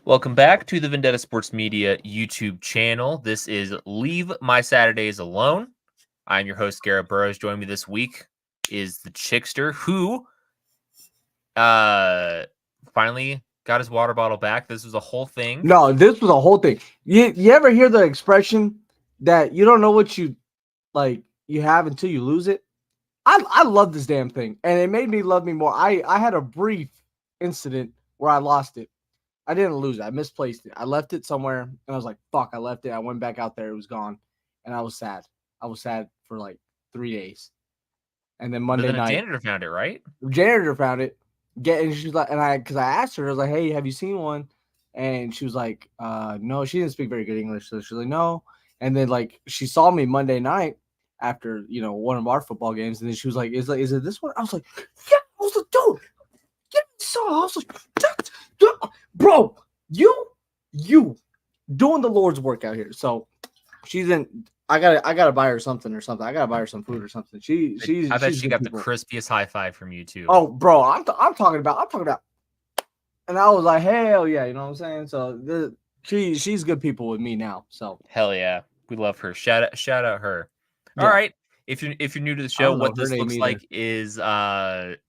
Welcome back to the Vendetta Sports Media YouTube channel. This is Leave My Saturdays Alone. I'm your host, Garrett Burrows. Joining me this week is the Chickster, who finally got his water bottle back. This was a whole thing. No, this was a whole thing. You ever hear the expression that you don't know what you have until you lose it? I love this damn thing, and it made me love me more. I had a brief incident where I lost it. I didn't lose it. I misplaced it. I left it somewhere, and I was like, "Fuck!" I left it. I went back out there. It was gone, and I was sad. I was sad for like 3 days, and then But Monday then a night, janitor found it, right? the janitor found it. And she's like, because I asked her, I was like, "Hey, have you seen one?" And she was like, "No." She didn't speak very good English, so she's like, "No." And then like she saw me Monday night after one of our football games, and then she was like, "Is it this one?" I was like, "Yeah." I was like, "Dude, get me some." I was like, "Bro, you doing the Lord's work out here." So she's in. I gotta buy her something or something. I gotta buy her some food or something. I bet She's she good got the people. crispiest high five from you too. Oh, bro, I'm talking about. And I was like, hell yeah, you know what I'm saying? So she's good people with me now. So Hell yeah, we love her. Shout out her. All yeah, right. If you're new to the I show, don't know what her this name looks either. like is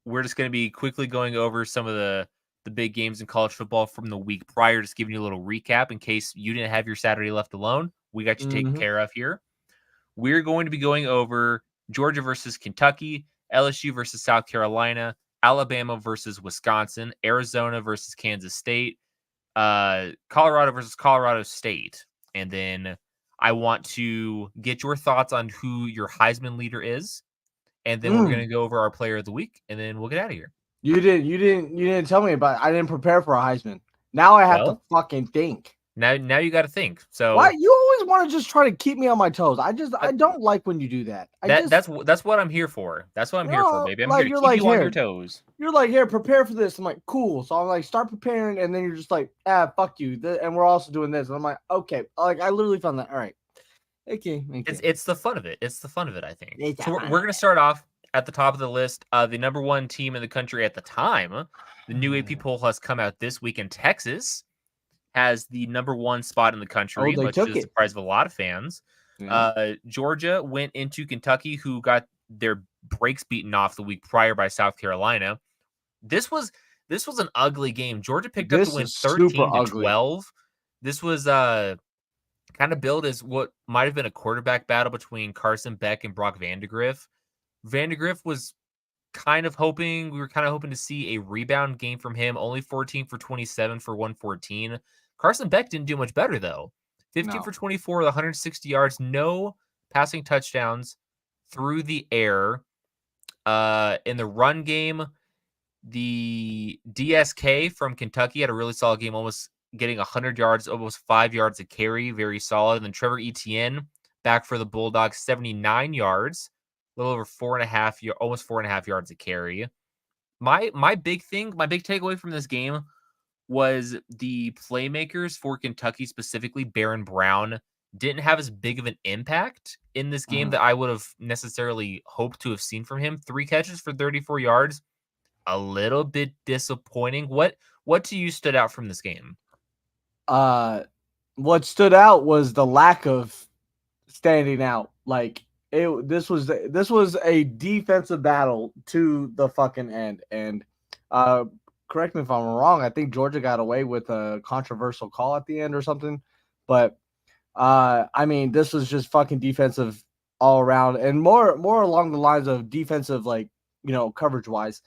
we're just gonna be quickly going over some of the big games in college football from the week prior, just giving you a little recap in case you didn't have your Saturday left alone. We got you taken Mm-hmm. care of here. We're going to be going over Georgia versus Kentucky, LSU versus South Carolina, Alabama versus Wisconsin, Arizona versus Kansas State, Colorado versus Colorado State. And then I want to get your thoughts on who your Heisman leader is. And then we're going Mm. to go over our player of the week, and then we'll get out of here. You didn't tell me about it. I didn't prepare for a Heisman. Now I have to Well, fucking think. now you got to think. Why So you always want to just try to keep me on my toes? I uh, don't like when you do that. I that just that's what I'm here for. That's what I'm here for, no baby. I'm here like to you're keep like you on your here. toes. You're like, here, prepare for this. I'm like, cool. So I'm like, start preparing, and then you're just like, fuck you. And we're also doing this. And I'm like, okay. Like, I literally found that. All right. Okay. It's the fun of it. It's the fun of it, I think. It's So a we're fun going to start off at the top of the list. The number one team in the country at the time, the new AP poll has come out this week in Texas, has the number one spot in the Oh, country, they much to took the it. surprise of a lot of fans. Yeah. Georgia went into Kentucky, who got their breaks beaten off the week prior by South Carolina. This was an ugly game. Georgia picked up the This win is super 13 to ugly. 12. This was kind of billed as what might have been a quarterback battle between Carson Beck and Brock Vandegrift. Vandegrift was we were kind of hoping to see a rebound game from him, only 14 for 27 for 114. Carson Beck didn't do much better, though. 15 No. for 24 with 160 yards, no passing touchdowns through the air. In the run game, the DSK from Kentucky had a really solid game, almost getting 100 yards, almost 5 yards a carry, very solid. And then Trevor Etienne back for the Bulldogs, 79 yards, a little over almost 4.5 yards a carry. My big thing, my big takeaway from this game was the playmakers for Kentucky, specifically Baron Brown, didn't have as big of an impact in this game Mhm. that I would have necessarily hoped to have seen from him. 3 catches for 34 yards, a little bit disappointing. What to you stood out from this game? Uh, what stood out was the lack of standing out. Like this was a defensive battle to the fucking end. And uh, correct me if I'm wrong. I think Georgia got away with a controversial call at the end or something. But I mean, this was just fucking defensive all around, and more along the lines of defensive, like coverage wise.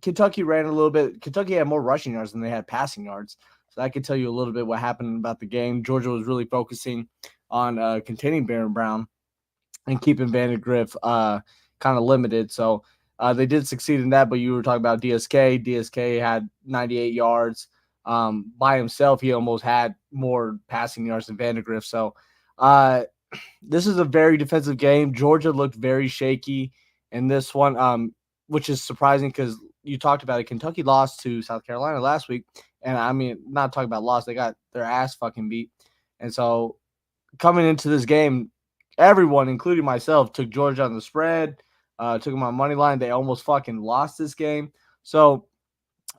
Kentucky ran a little bit. Kentucky had more rushing yards than they had passing yards, so that could tell you a little bit what happened about the game. Georgia was really focusing on containing Baron Brown and keeping Vandegrift kind of limited. So they did succeed in that. But you were talking about DSK. DSK had 98 yards. By himself, he almost had more passing yards than Vandegrift. So this is a very defensive game. Georgia looked very shaky in this one, which is surprising because you talked about it. Kentucky lost to South Carolina last week. And I mean, not talking about loss, they got their ass fucking beat. And so coming into this game, everyone, including myself, took Georgia on the spread, took them on money line. They almost fucking lost this game. So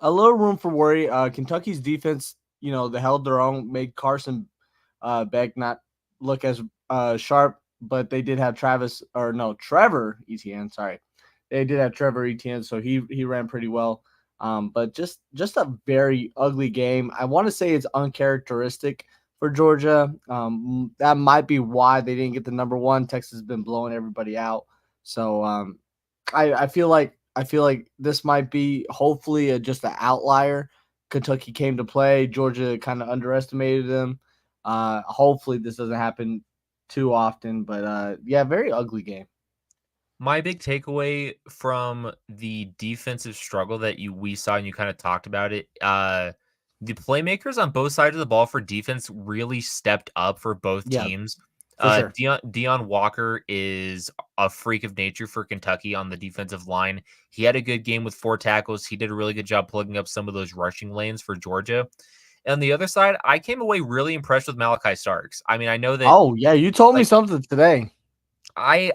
a little room for worry. Kentucky's defense they held their own, made Carson Beck not look as sharp, but they did have Trevor Etienne. Sorry, they did have Trevor Etienne, so he ran pretty well. But just a very ugly game. I want to say it's uncharacteristic for Georgia. That might be why they didn't get the number one. Texas has been blowing everybody out, so I feel like this might be hopefully just an outlier. Kentucky came to play. Georgia kind of underestimated them. Hopefully this doesn't happen too often, but yeah, very ugly game. My big takeaway from the defensive struggle that we saw and you kind of talked about it, the playmakers on both sides of the ball for defense really stepped up for both Yeah, teams. for sure. Deion Walker is a freak of nature for Kentucky on the defensive line. He had a good game with 4 tackles. He did a really good job plugging up some of those rushing lanes for Georgia. And on the other side, I came away really impressed with Malachi Starks. I mean, I know that Oh yeah, you told me like something today. I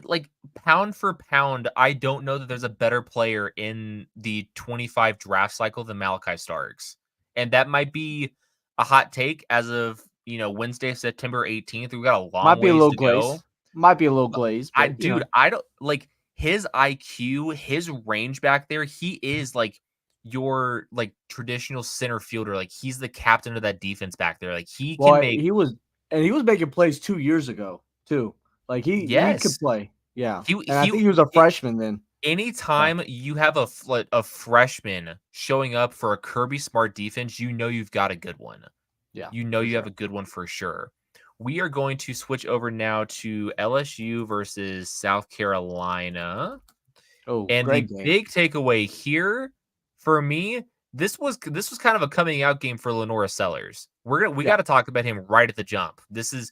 like pound for pound, I don't know that there's a better player in the 25 draft cycle than Malachi Starks. And that might be a hot take as of, Wednesday, September 18th. We've got a long Might be a ways little to go. glazed. Might be a little glazed, I but dude, I don't like his IQ, his range back there. He is like your like traditional center fielder. Like he's the captain of that defense back there. Like he can well, make he was making plays 2 years ago too. Like he yes. could play. Yeah, He and I he think he was a it, freshman then. Yeah, anytime you have a freshman showing up for a Kirby Smart defense, you know you've got a good one. yeah, You know for you have sure. a good one for sure. We are going to switch over now to LSU versus South Carolina. Oh, And great the game. big takeaway here for me, this was kind of a coming out game for Lenora Sellers. We Yeah, got to talk about him right at the jump. This is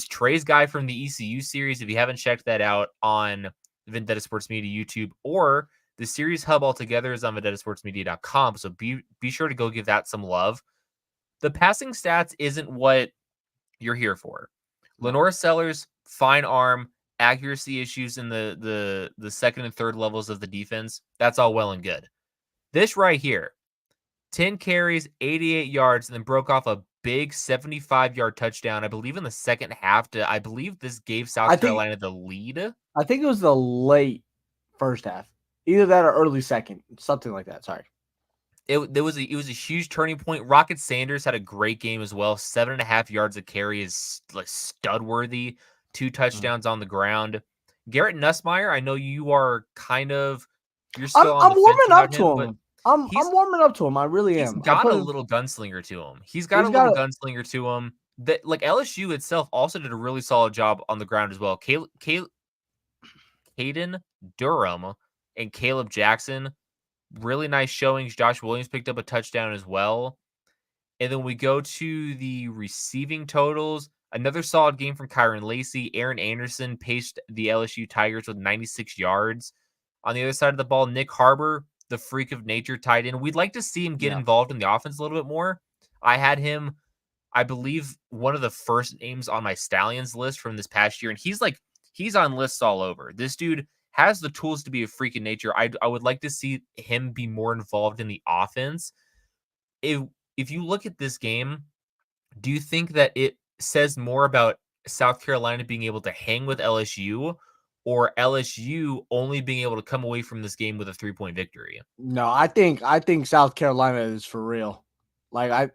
Trey's guy from the ECU series. If you haven't checked that out on Vendetta Sports Media YouTube, or the series hub altogether is on vendettasportsmedia.com. So be sure to go give that some love. The passing stats isn't what you're here for. no. Lenora Sellers, fine arm, accuracy issues in the second and third levels of the defense. That's all well and good. This right here, 10 carries, 88 yards, and then broke off a big 75-yard touchdown, I believe, in the second half. I believe this gave I South think Carolina the lead. I think it was the late first half, either that or early second, something like that. Sorry. It was a huge turning point. Rocket Sanders had a great game as well. 7.5 yards a carry is like stud worthy. 2 Mm. touchdowns on the ground. Garrett Nussmeier, I know you're I'm still on I'm the fence warming up about to him, but him. I'm he's warming up to him. I really he's am. I got put a him. little gunslinger to him. He's got a He's little got gunslinger to him. That like LSU itself also did a really solid job on the ground as well. Caden Durham and Caleb Jackson, really nice showings. Josh Williams picked up a touchdown as well. And then we go to the receiving totals. Another solid game from Kyron Lacey. Aaron Anderson paced the LSU Tigers with 96 yards. On the other side of the ball, Nick Harbor, the freak of nature tight end. We'd like to see him get yeah. involved in the offense a little bit more. I had him, I believe, one of the first names on my Stallions list from this past year. And he's on lists all over. This dude has the tools to be a freak in nature. I would like to see him be more involved in the offense. If if you look at this game, do you think that it says more about South Carolina being able to hang with LSU or LSU only being able to come away from this game with a 3-point victory? No, I think South Carolina is for real. Like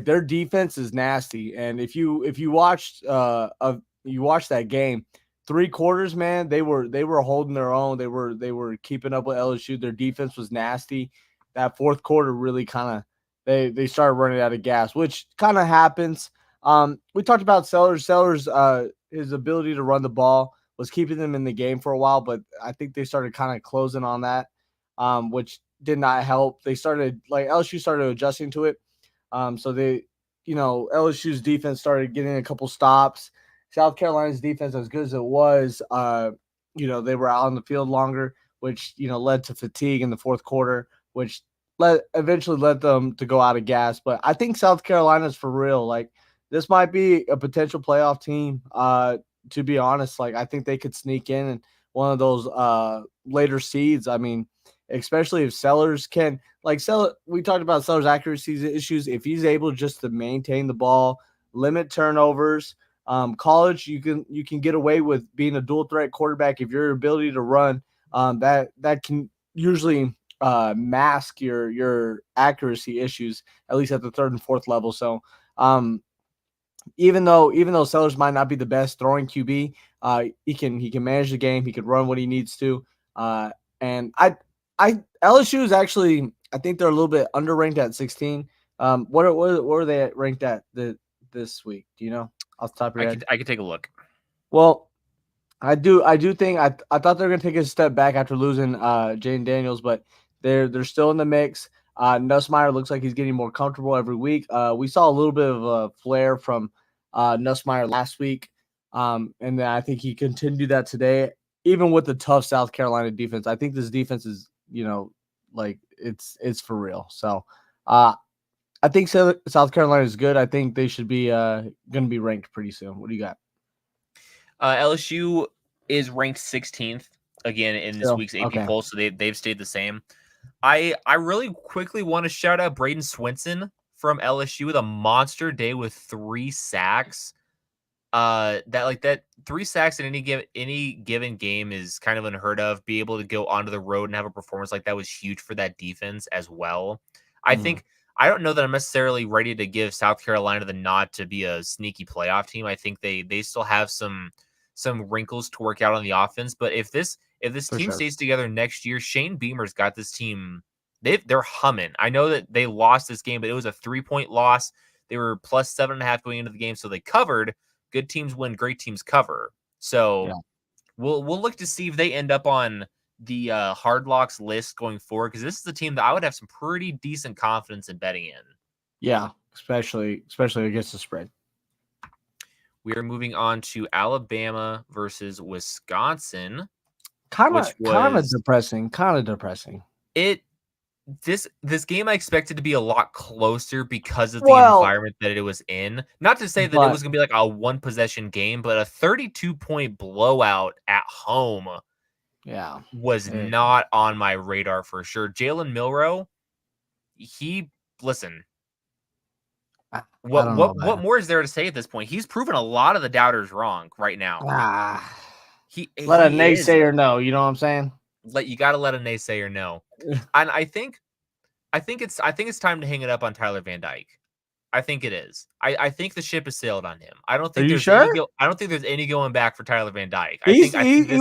their defense is nasty, and if you watched you watched that game, 3 quarters, man, they were holding their own. They were keeping up with LSU. Their defense was nasty. That fourth quarter really kind of they started running out of gas, which kind of happens. We talked about Sellers, his ability to run the ball was keeping them in the game for a while, but I think they started kind of closing on that, which did not help. They started like LSU started adjusting to it. So LSU's defense started getting a couple stops. South Carolina's defense, as good as it was, they were out on the field longer, which led to fatigue in the fourth quarter, which eventually led them to go out of gas. But I think South Carolina's for real. Like this might be a potential playoff team. To be honest, like I think they could sneak in and one of those later seeds. I mean, especially if Sellers can we talked about Sellers' accuracy issues. If he's able just to maintain the ball, limit turnovers, college you can get away with being a dual threat quarterback if your ability to run that can usually mask your accuracy issues at least at the third and fourth level. So even though Sellers might not be the best throwing QB, he can manage the game. He can run what he needs to. And LSU is actually, I think they're a little bit underranked at 16. What are they ranked at this week? Do you know off the top of your head? I could take a look. Well, I do think I thought they were gonna take a step back after losing Jane Daniels, but they're still in the mix. Nussmeier looks like he's getting more comfortable every week. We saw a little bit of a flare from Nussmeier last week, and then I think he continued that today, even with the tough South Carolina defense. I think this defense is like it's for real. So I think South Carolina is good. I think they should be going to be ranked pretty soon. What do you got? LSU is ranked 16th again in this week's AP poll, so they've stayed the same. I really quickly want to shout out Braden Swinson from LSU with a monster day with 3 sacks. That 3 sacks in any given game is kind of unheard of. Be able to go onto the road and have a performance like that was huge for that defense as well. I think I don't know that I'm necessarily ready to give South Carolina the nod to be a sneaky playoff team. I think they still have some wrinkles to work out on the offense. But if this team stays together next year, Shane Beamer's got this team. They're humming. I know that they lost this game, but it was a 3-point loss. They were plus 7.5 going into the game, so they covered. Good teams win, great teams cover. So we'll look to see if they end up on the Hard Locks list going forward, because this is a team that I would have some pretty decent confidence in betting in. Yeah, especially against the spread. We are moving on to Alabama versus Wisconsin. Kind of depressing. This game I expected to be a lot closer because of the environment that it was in. Not to say that it was going to be like a 1-possession game, but a 32-point blowout at home was not on my radar for sure. Jalen Milroe, what more is there to say at this point? He's proven a lot of the doubters wrong right now. Let a naysayer know, you know what I'm saying? You got to let a naysayer know. And I think it's time to hang it up on Tyler Van Dyke. I think it is. I think the ship has sailed on him. I don't think there's I don't think there's any going back for Tyler Van Dyke. He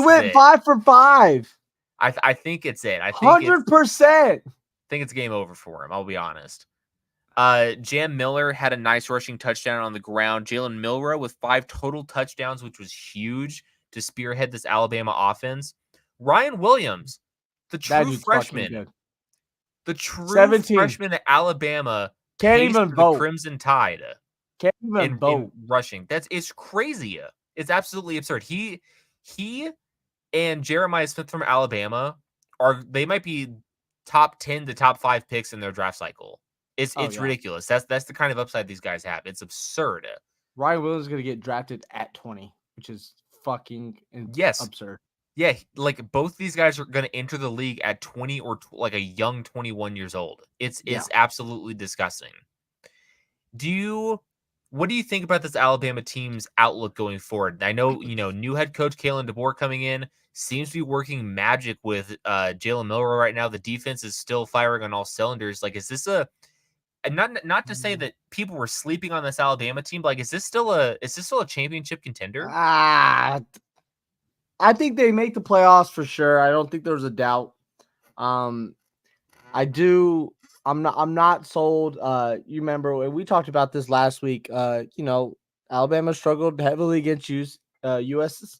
went 5 for 5. I think it's it. I think 100%. I think it's game over for him. I'll be honest. Jam Miller had a nice rushing touchdown on the ground. Jalen Milroe with 5 total touchdowns, which was huge to spearhead this Alabama offense. Ryan Williams, the true freshman. The true 17. Freshman at Alabama can't even vote. The Crimson Tide. Can't even vote in rushing. It's crazy. It's absolutely absurd. He and Jeremiah Smith from Alabama they might be top 10 to top 5 picks in their draft cycle. It's ridiculous. That's the kind of upside these guys have. It's absurd. Ryan Williams is going to get drafted at 20, which is fucking absurd. Yeah, like both these guys are going to enter the league at 20 or like a young 21 years old. It's absolutely disgusting. What do you think about this Alabama team's outlook going forward? I know, new head coach Kalen DeBoer coming in seems to be working magic with Jalen Milroe right now. The defense is still firing on all cylinders. Like, is this not to say that people were sleeping on this Alabama team, but like, is this still a championship contender? I think they make the playoffs for sure. I don't think there's a doubt. I'm not sold. You remember we talked about this last week. Alabama struggled heavily against US South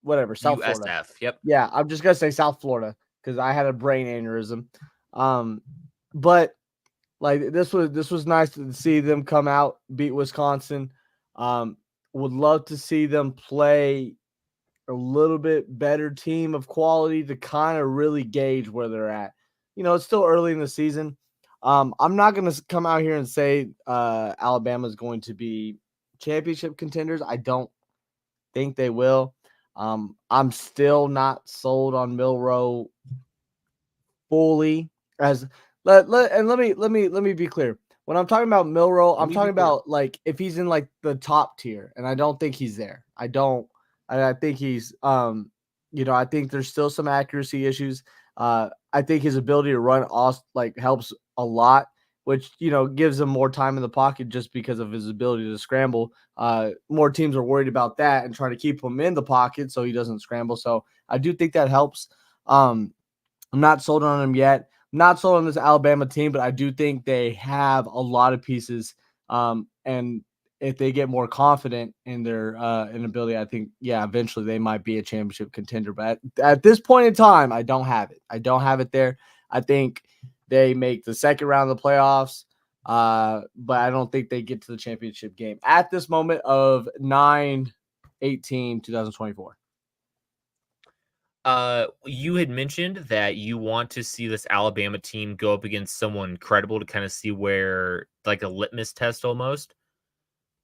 USF, Florida. Yep. Yeah, I'm just gonna say South Florida because I had a brain aneurysm. But like this was nice to see them come out, beat Wisconsin. Would love to see them play a little bit better team of quality to kind of really gauge where they're at. It's still early in the season. I'm not going to come out here and say Alabama is going to be championship contenders. I don't think they will. I'm still not sold on Milroe fully as let me be clear. When I'm talking about Milrow, Let I'm me be talking clear. about like if he's in like the top tier, and I don't think he's there. I don't. I think he's I think there's still some accuracy issues. I think his ability to run like helps a lot, which gives him more time in the pocket just because of his ability to scramble. More teams are worried about that and trying to keep him in the pocket so he doesn't scramble. So I do think that helps. Um, I'm not sold on him yet. I'm not sold on this Alabama team, but I do think they have a lot of pieces. And if they get more confident in their inability, I think, yeah, eventually they might be a championship contender. But at this point in time, I don't have it. I don't have it there. I think they make the second round of the playoffs, but I don't think they get to the championship game at this moment of 9/18/2024. You had mentioned that you want to see this Alabama team go up against someone credible to kind of see where, like a litmus test almost.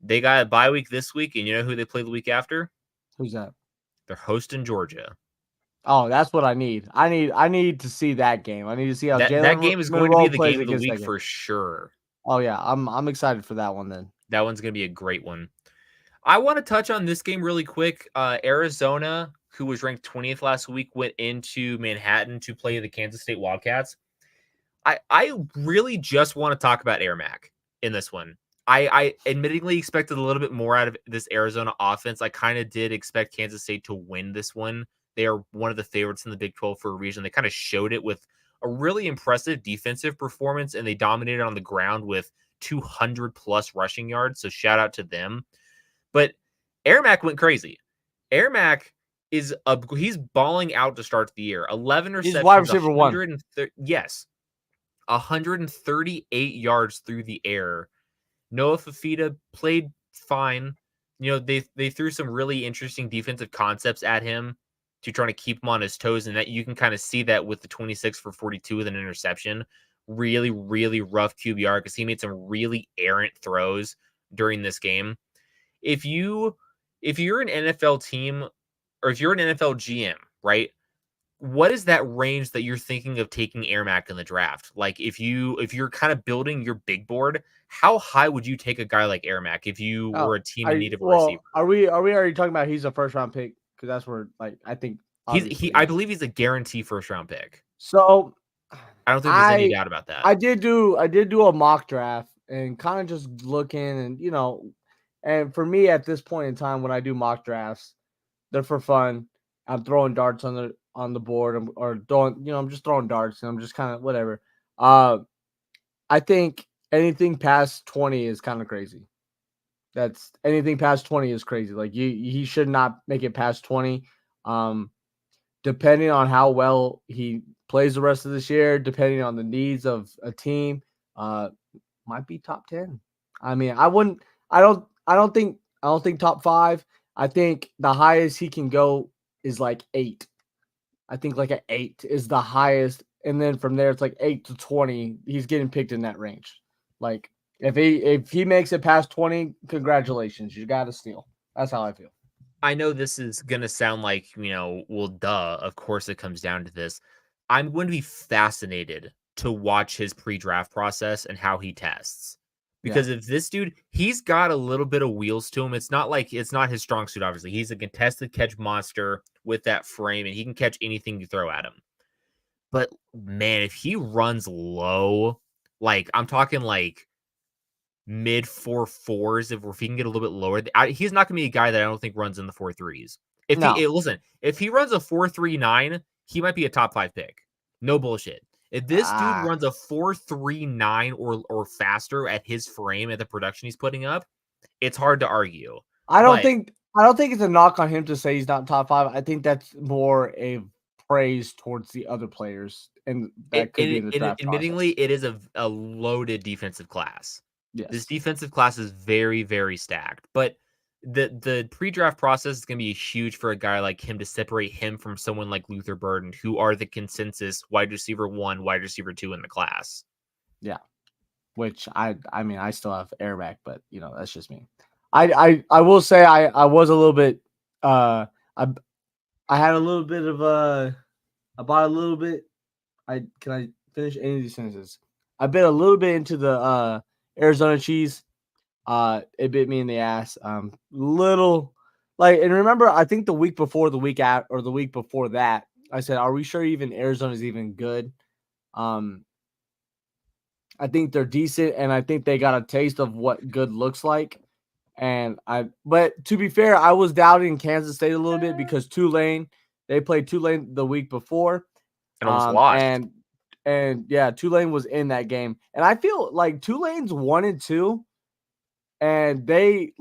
They got a bye week this week, and you know who they play the week after? Who's that? They're hosting Georgia. Oh, that's what I need. I need to see that game. I need to see how That Jalen game is going to be Monroe the plays game of the against week that game. for sure. Oh yeah, I'm excited for that one then. That one's going to be a great one. I want to touch on this game really quick. Arizona, who was ranked 20th last week, went into Manhattan to play the Kansas State Wildcats. I really just want to talk about Air Mac in this one. I admittingly expected a little bit more out of this Arizona offense. I kind of did expect Kansas State to win this one. They are one of the favorites in the Big 12 for a reason. They kind of showed it with a really impressive defensive performance, and they dominated on the ground with 200 plus rushing yards. So shout out to them. But Air Mac went crazy. Air Mac he's balling out to start the year. 11 He's wide receptions, receiver one. 130, yes, 138 yards through the air. Noah Fafita played fine. They threw some really interesting defensive concepts at him to try to keep him on his toes, and that you can kind of see that with the 26 for 42 with an interception. Really, really rough QBR because he made some really errant throws during this game. If you're an NFL team or if you're an NFL GM, right? What is that range that you're thinking of taking Air Mac in the draft? Like if you're kind of building your big board, how high would you take a guy like Air Mac if you Oh, were a team in need of a receiver? are we already talking about he's a first round pick? Because that's where like I think obviously I yes. believe he's a guarantee first round pick. So I don't think there's any I doubt about that. I did do a mock draft and kind of just looking and and for me at this point in time when I do mock drafts, they're for fun. I'm throwing darts on the board or throwing, I'm just throwing darts and I'm just kind of whatever. Uh, I think anything past 20 is kind of crazy. That's anything past 20 is crazy. Like he should not make it past 20. Um, Depending on how well he plays the rest of this year, depending on the needs of a team, uh, might be top 10. I mean, I wouldn't. I don't think top five. I think the highest he can go is like 8. I think like an 8 is the highest, and then from there it's like 8 to 20. He's getting picked in that range. Like if he makes it past 20, congratulations, you got to steal. That's how I feel. I know this is gonna sound like, well, duh, of course it comes down to this. I'm going to be fascinated to watch his pre-draft process and how he tests. Yeah. Because if this dude, he's got a little bit of wheels to him. It's not his strong suit, obviously. He's a contested catch monster with that frame, and he can catch anything you throw at him. But man, if he runs low, like I'm talking like mid 4.4s, if he can get a little bit lower, he's not gonna be a guy that I don't think runs in the 4.3s. No. Listen, if he runs a 4.39, he might be a top 5 pick. No bullshit. If this dude Ah, runs a 4.39 or faster at his frame at the production he's putting up, it's hard to argue. I don't But think I don't think it's a knock on him to say he's not top 5. I think that's more a praise towards the other players and that could be in the draft admittingly, process. it is a loaded defensive class. This Yes. defensive class is very, very stacked. But the pre-draft process is going to be huge for a guy like him to separate him from someone like Luther Burden, who are the consensus wide receiver 1, wide receiver 2 in the class. Yeah. Which I mean I still have airbag, but that's just me. I will say I was a little bit I I had a little bit of I bought a little bit can I finish any of these sentences? I bit a little bit into the Arizona cheese. It bit me in the ass. Little like, and remember, I think the week before, the week at, or the week before that, I said, "Are we sure even Arizona's even good?" Um, I think they're decent, and I think they got a taste of what good looks like. But to be fair, I was doubting Kansas State a little bit because Tulane, they played Tulane the week before, And almost lost. and yeah, Tulane was in that game, and I feel like Tulane's 1-2, and they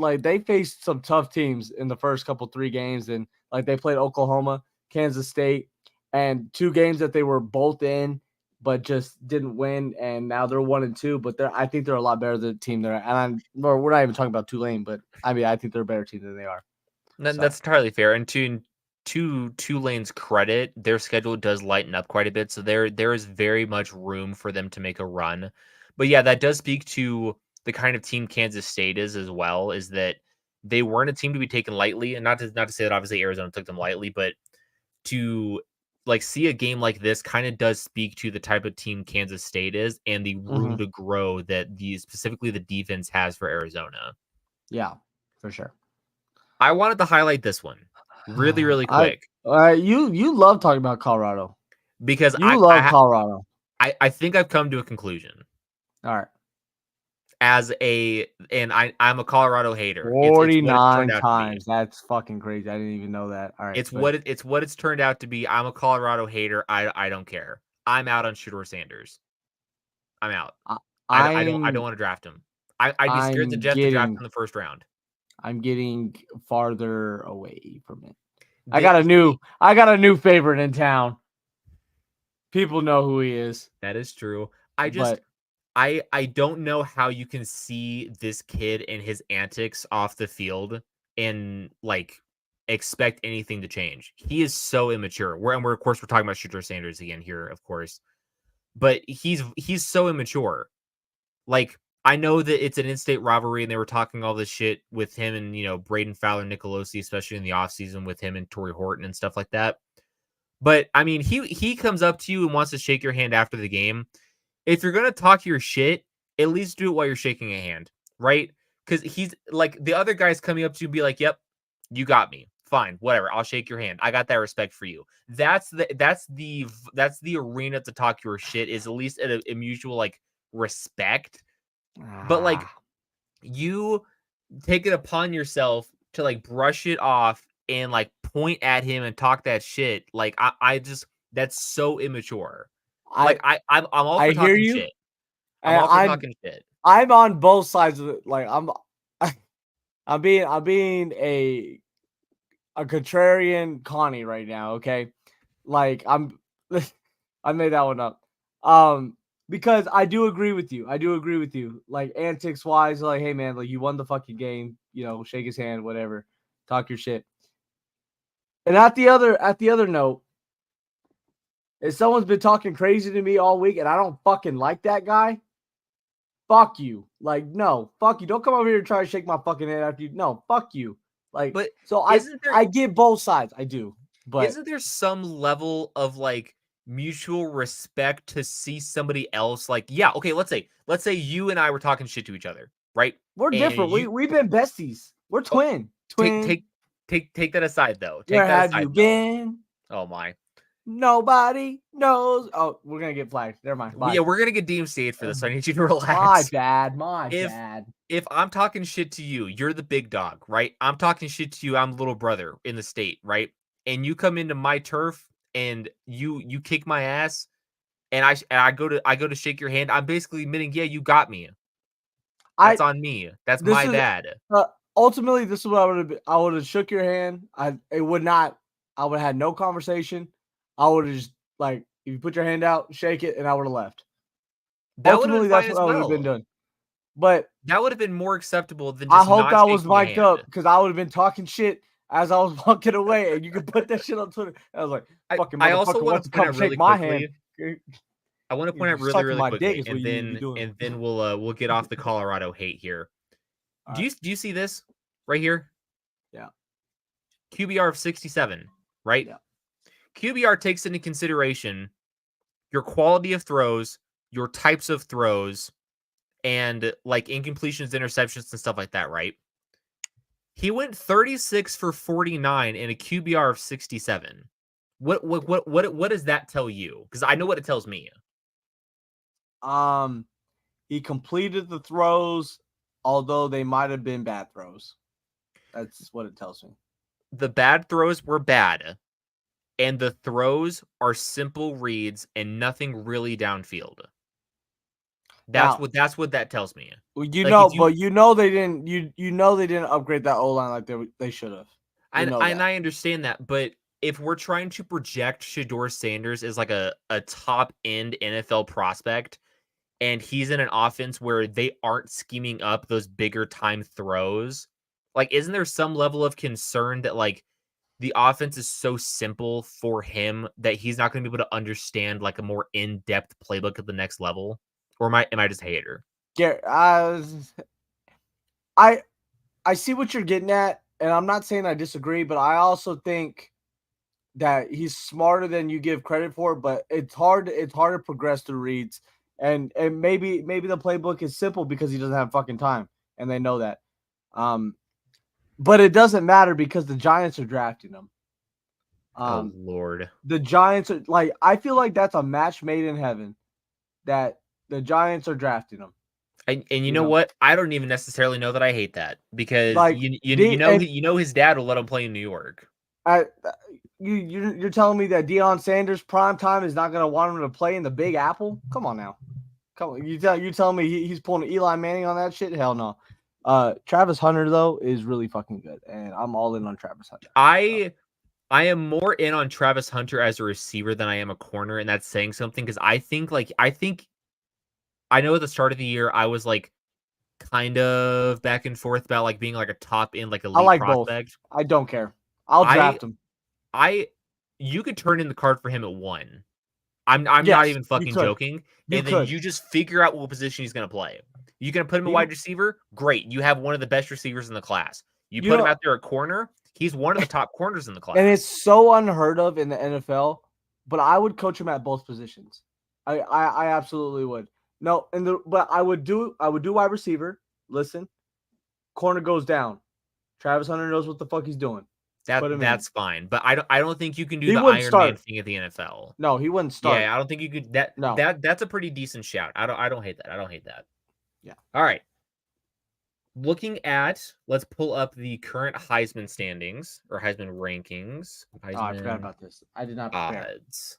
faced some tough teams in the first couple 3 games, and like they played Oklahoma, Kansas State, and 2 games that they were both in, but just didn't win, and now they're 1-2. But I think they're a lot better than the team there, and we're not even talking about Tulane, but I mean I think they're a better team than they are. So. That's entirely fair. And to Tulane's credit, their schedule does lighten up quite a bit, so there is very much room for them to make a run. But yeah, that does speak to the kind of team Kansas State is as well. Is that they weren't a team to be taken lightly, and not to say that obviously Arizona took them lightly, but to like see a game like this kind of does speak to the type of team Kansas State is and the room to grow that specifically the defense has for Arizona. Yeah, for sure. I wanted to highlight this one really, really quick You love talking about Colorado because you love Colorado. I think I've come to a conclusion All right. I'm a Colorado hater. It's what it's turned 49 out to be. times. That's fucking crazy. I didn't even know that. All right. It's what it's turned out to be. I'm a Colorado hater. I don't care. I'm out on Shedeur Sanders. I'm out. I don't want to draft him. I'd be scared to draft in the first round. I'm getting farther away from it. I got a new favorite in town. People know who he is. That is true. I don't know how you can see this kid and his antics off the field and like expect anything to change. He is so immature. We're of course we're talking about Shedeur Sanders again here, of course. But he's so immature. Like, I know that it's an in-state rivalry and they were talking all this shit with him and, Braden Fowler, Nicolosi, especially in the offseason with him and Torrey Horton and stuff like that. But, I mean, he comes up to you and wants to shake your hand after the game. If you're going to talk your shit, at least do it while you're shaking a hand, right? Because he's like, the other guy's coming up to you and be like, yep, you got me. Fine, whatever. I'll shake your hand. I got that respect for you. That's the arena to talk your shit, is at least at a mutual like respect. But like, you take it upon yourself to like brush it off and like point at him and talk that shit. Like I just, that's so immature. I'm all for talking shit. I'm all for talking shit. I'm on both sides of it. Like I'm being a contrarian Connie right now. Okay, like I made that one up. Because I do agree with you. Like antics wise, like, hey man, like you won the fucking game. Shake his hand, whatever. Talk your shit. And at the other note, if someone's been talking crazy to me all week and I don't fucking like that guy, fuck you. Like, no, fuck you. Don't come over here and try to shake my fucking hand after you. No, fuck you. Like, but so I get both sides. I do. But isn't there some level of like mutual respect to see somebody else like, yeah, okay, let's say you and I were talking shit to each other, right? We're different. We've been besties. We're twin. Take that aside though. Where have you been? Oh my. Nobody knows. Oh, we're gonna get flagged. Never mind. Bye. Yeah, we're gonna get DMCA'd for this. So I need you to relax. My bad. If I'm talking shit to you, you're the big dog, right? I'm talking shit to you. I'm the little brother in the state, right? And you come into my turf and you kick my ass, and I go to shake your hand. I'm basically admitting, yeah, you got me. That's on me. That's my bad. Ultimately, this is what I would have shook your hand. I would have had no conversation. I would have just, like, if you put your hand out, shake it, and I would have left. Ultimately, that's what I would have been doing. But that would have been more acceptable than just I hope I was mic'd up, because I would have been talking shit as I was walking away, and you could put that shit on Twitter. I was like, fucking I also want to point out really quickly. I want to point out really quickly, and then we'll get off the Colorado hate here. Do you see this right here? Yeah. QBR of 67, right? Yeah. QBR takes into consideration your quality of throws, your types of throws, and like incompletions, interceptions, and stuff like that, right? He went 36 for 49 and a QBR of 67. What does that tell you? Because I know what it tells me. He completed the throws, although they might have been bad throws. That's what it tells me. The bad throws were bad, and the throws are simple reads and nothing really downfield. That's what that tells me. Like if you they didn't. They didn't upgrade that O line like they should have. and I understand that, but if we're trying to project Shador Sanders as like a top end NFL prospect, and he's in an offense where they aren't scheming up those bigger time throws, like isn't there some level of concern that like the offense is so simple for him that he's not going to be able to understand like a more in-depth playbook at the next level? Or am I just a hater? Garrett, I see what you're getting at, and I'm not saying I disagree, but I also think that he's smarter than you give credit for. But it's hard to progress through reads, and maybe the playbook is simple because he doesn't have fucking time, and they know that. But it doesn't matter because the Giants are drafting him. Oh Lord, the Giants are like, I feel like that's a match made in heaven that the Giants are drafting him. and you know what? I don't even necessarily know that I hate that because Like you know his dad will let him play in New York. You're telling me that Deion Sanders prime time is not going to want him to play in the Big Apple? Come on now, come on. You telling me he's pulling Eli Manning on that shit? Hell no. Travis Hunter though is really fucking good, and I'm all in on Travis Hunter. I am more in on Travis Hunter as a receiver than I am a corner, and that's saying something because I think I know at the start of the year I was like kind of back and forth about like being like a top end like elite I like prospect. Both. I don't care. I'll draft him. You could turn in the card for him at 1. I'm not even fucking joking. Then you just figure out what position he's gonna play. You gonna put him a wide receiver? Great. You have one of the best receivers in the class. You put him out there at corner, he's one of the top corners in the class. And it's so unheard of in the NFL, but I would coach him at both positions. I absolutely would. No, but I would do wide receiver. Listen, corner goes down. Travis Hunter knows what the fuck he's doing. That's fine, but I don't think you can do the Iron Man thing at the NFL. No, he wouldn't start. Yeah, I don't think you could. That's a pretty decent shout. I don't hate that. I don't hate that. Yeah. All right. Let's pull up the current Heisman standings or Heisman rankings. Heisman I forgot about this. I did not prepare. Odds.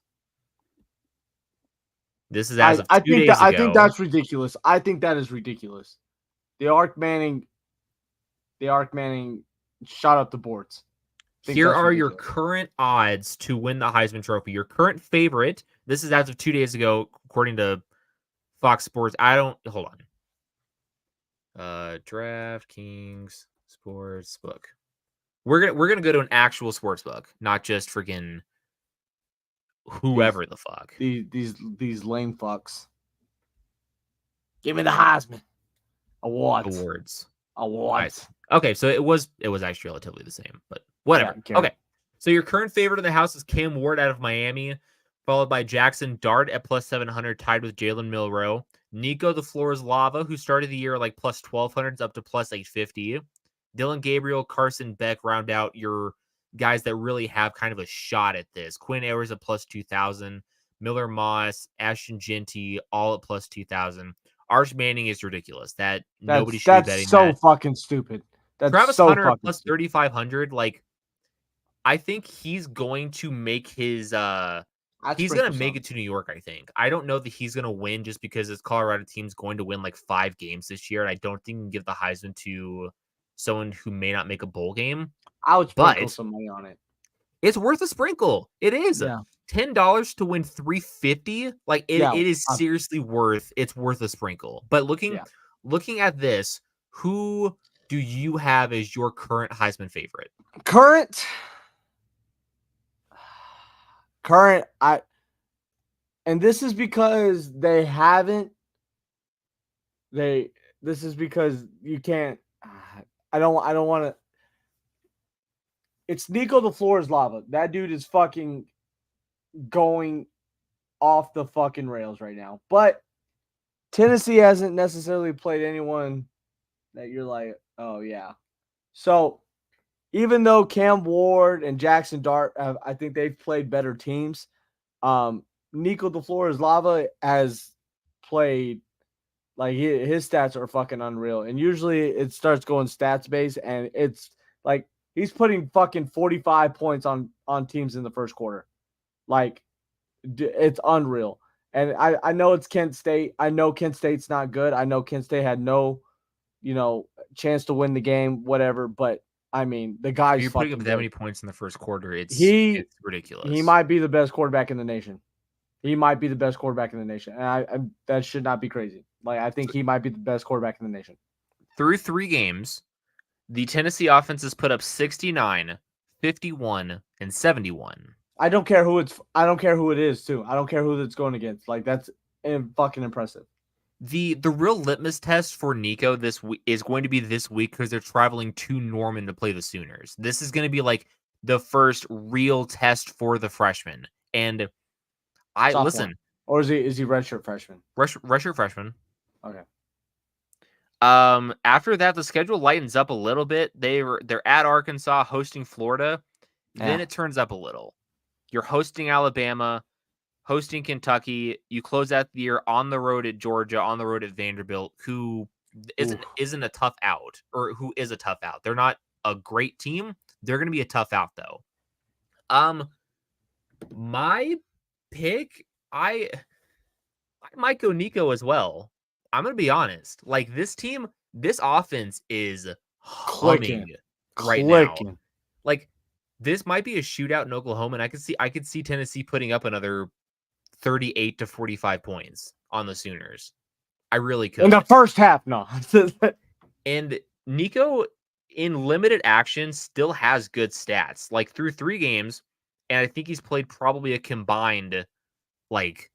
This is as of 2 days ago. I think that's ridiculous. I think that is ridiculous. The Ark Manning shot up the boards. Here are your current odds to win the Heisman Trophy. Your current favorite. This is as of 2 days ago, according to Fox Sports. Hold on. DraftKings Sportsbook. We're gonna go to an actual sportsbook, not just freaking whoever the fuck. These lame fucks. Give me the Heisman Awards. Awards. Okay, so it was actually relatively the same, but whatever. Yeah, okay. So your current favorite in the house is Cam Ward out of Miami, followed by Jackson Dart at plus 700, tied with Jalen Milroe. Nico the Floor is Lava, who started the year like plus 1200s up to plus 850. Dylan Gabriel, Carson Beck round out your guys that really have kind of a shot at this. Quinn Ewers at plus 2000. Miller Moss, Ashton Genty, all at plus 2000. Arch Manning is ridiculous. Nobody should be betting that. That's so fucking stupid. That's Travis so Hunter at plus 3,500. Like, I think he's going to make his he's going to make it to New York, I think. I don't know that he's going to win just because this Colorado team's going to win like 5 games this year, and I don't think you can give the Heisman to someone who may not make a bowl game. I would sprinkle some money on it. It's worth a sprinkle. It is. Yeah. $10 to win $350. Like it is seriously worth a sprinkle. But looking at this, who do you have as your current Heisman favorite? Current, and this is because they haven't. This is because you can't. I don't want to. It's Nico the Floor is Lava. That dude is fucking going off the fucking rails right now. But Tennessee hasn't necessarily played anyone that you're like, oh yeah. So even though Cam Ward and Jackson Dart I think they've played better teams, Nico DeFlores Lava has played like his stats are fucking unreal. And usually it starts going stats based, and it's like he's putting fucking 45 points on teams in the first quarter. Like it's unreal. And I know it's Kent State. I know Kent State's not good. I know Kent State had no, chance to win the game, whatever. But I mean, the If guy's you're putting up fucking that good. many points in the first quarter, it's He ridiculous. might be the best quarterback in the nation. He might be the best quarterback in the nation, and I that should not be crazy. Like I think he might be the best quarterback in the nation. Through 3 games, the Tennessee offense has put up 69, 51, and 71. I don't care who it is too. I don't care who it's going against. Like that's fucking impressive. The real litmus test for Nico this week is going to be this week because they're traveling to Norman to play the Sooners. This is going to be like the first real test for the freshman. And Sophomore. listen, or is he redshirt freshman? Redshirt freshman. Okay. After that, the schedule lightens up a little bit. They're at Arkansas hosting Florida. Then it turns up a little. You're hosting Alabama, hosting Kentucky. You close out the year on the road at Georgia, on the road at Vanderbilt, who isn't a tough out, or who is a tough out. They're not a great team. They're going to be a tough out though. My pick, I might go Nico as well. I'm going to be honest. Like this team, this offense is humming right now. Like this might be a shootout in Oklahoma, and I could see Tennessee putting up another 38 to 45 points on the Sooners. I really could. In the first half, no. And Nico, in limited action, still has good stats. Like through 3 games, and I think he's played probably a combined like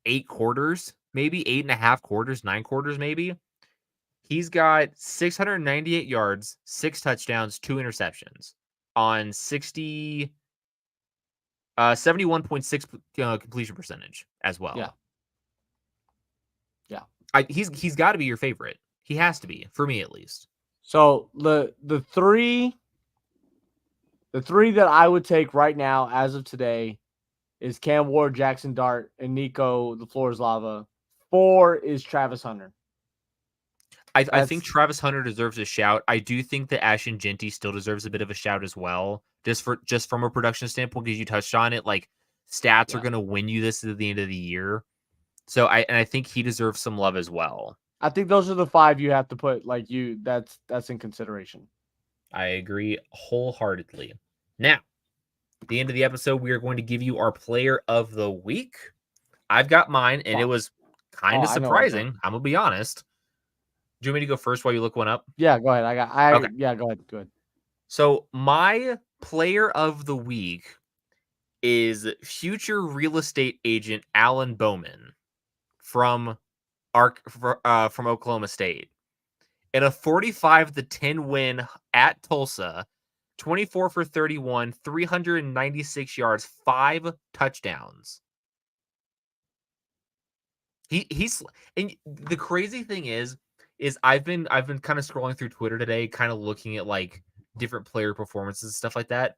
8 quarters, maybe 8.5 quarters, 9 quarters, maybe. He's got 698 yards, 6 touchdowns, 2 interceptions on 71.6 completion percentage as well. Yeah. He's got to be your favorite. He has to be, for me at least. So the three that I would take right now as of today is Cam Ward, Jackson Dart, and Nico DeFlores Lava. 4 is Travis Hunter. I think Travis Hunter deserves a shout. I do think that Ashton Jeanty still deserves a bit of a shout as well, just from a production standpoint, because you touched on it. Like stats are going to win you this at the end of the year. So I think he deserves some love as well. I think those are the 5 you have to put that's in consideration. I agree wholeheartedly. Now, at the end of the episode, we are going to give you our player of the week. I've got mine, and it was kind of surprising. I'm gonna be honest. Do you want me to go first while you look one up? Yeah, go ahead. Yeah, go ahead. Good. So my player of the week is future real estate agent Alan Bowman from Oklahoma State. In a 45-10 win at Tulsa, 24 for 31, 396 yards, 5 touchdowns. He's and the crazy thing is I've been kind of scrolling through Twitter today, kind of looking at like different player performances and stuff like that.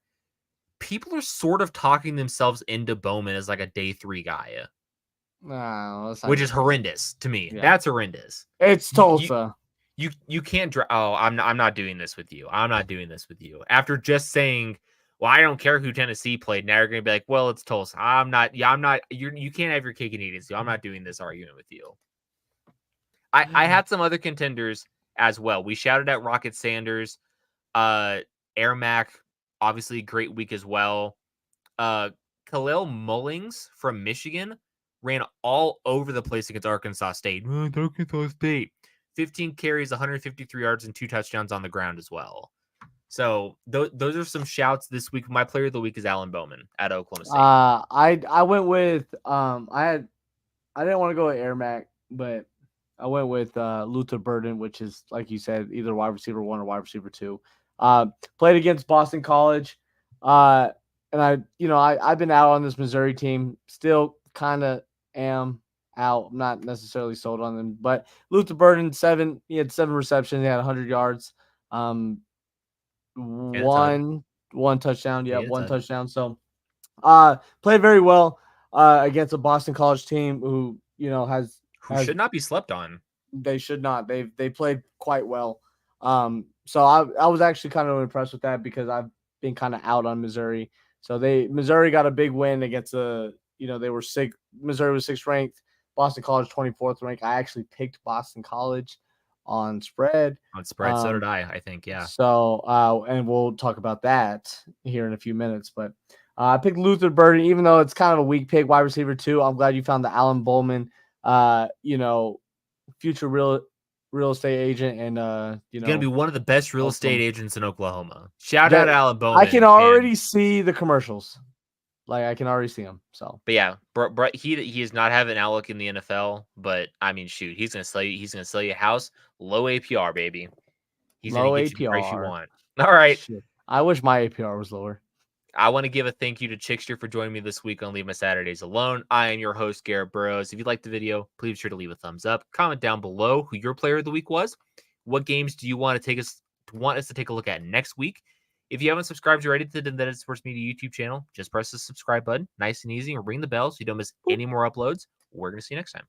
People are sort of talking themselves into Bowman as like a day 3 guy. Which is horrendous to me. Yeah. That's horrendous. It's Tulsa. You can't I'm not doing this with you. I'm not doing this with you. After just saying, well, I don't care who Tennessee played. Now you're gonna be like, well, it's Tulsa. I'm not. You can't have your cake and eat it. So I'm not doing this argument with you. I had some other contenders as well. We shouted out Rocket Sanders, Air Mac, obviously great week as well. Khalil Mullings from Michigan ran all over the place against Arkansas State. 15 carries, 153 yards, and 2 touchdowns on the ground as well. So those are some shouts this week. My player of the week is Alan Bowman at Oklahoma State. I went with I didn't want to go with Air Mac, but I went with Luther Burden, which is like you said, either wide receiver 1 or wide receiver 2. Played against Boston College. and I've been out on this Missouri team. Still kind of am out. I'm not necessarily sold on them, but Luther Burden he had 7 receptions. He had 100 yards. Um, And a ton. one touchdown. Yeah, And a one ton. touchdown. So, played very well against a Boston College team who Who has should not be slept on. they should not. They played quite well. So I was actually kind of impressed with that because I've been kind of out on Missouri. So Missouri got a big win against they were six. Missouri was 6th ranked. Boston College 24th ranked. I actually picked Boston College on spread. On spread, so did I think, yeah. So and we'll talk about that here in a few minutes. But I picked Luther Burden, even though it's kind of a weak pick, wide receiver 2. I'm glad you found the Alan Bowman, future real estate agent, and He's gonna be one of the best real estate Oklahoma. agents in Oklahoma. Shout out That Alan I can Bowman. already see the commercials. Like I can already see them. So, But yeah, he does not have an outlook in the NFL. But I mean, shoot, he's gonna sell you. He's gonna sell you a house, low APR, baby. He's gonna low get you the price you APR. want. All right. Shit. I wish my APR was lower. I want to give a thank you to Chickster for joining me this week on Leave My Saturdays Alone. I am your host, Garrett Burrows. If you liked the video, please be sure to leave a thumbs up. Comment down below who your player of the week was. What games do you want us to take a look at next week? If you haven't subscribed already to the Vendetta Sports Media YouTube channel, just press the subscribe button. Nice and easy, and ring the bell so you don't miss any more uploads. We're going to see you next time.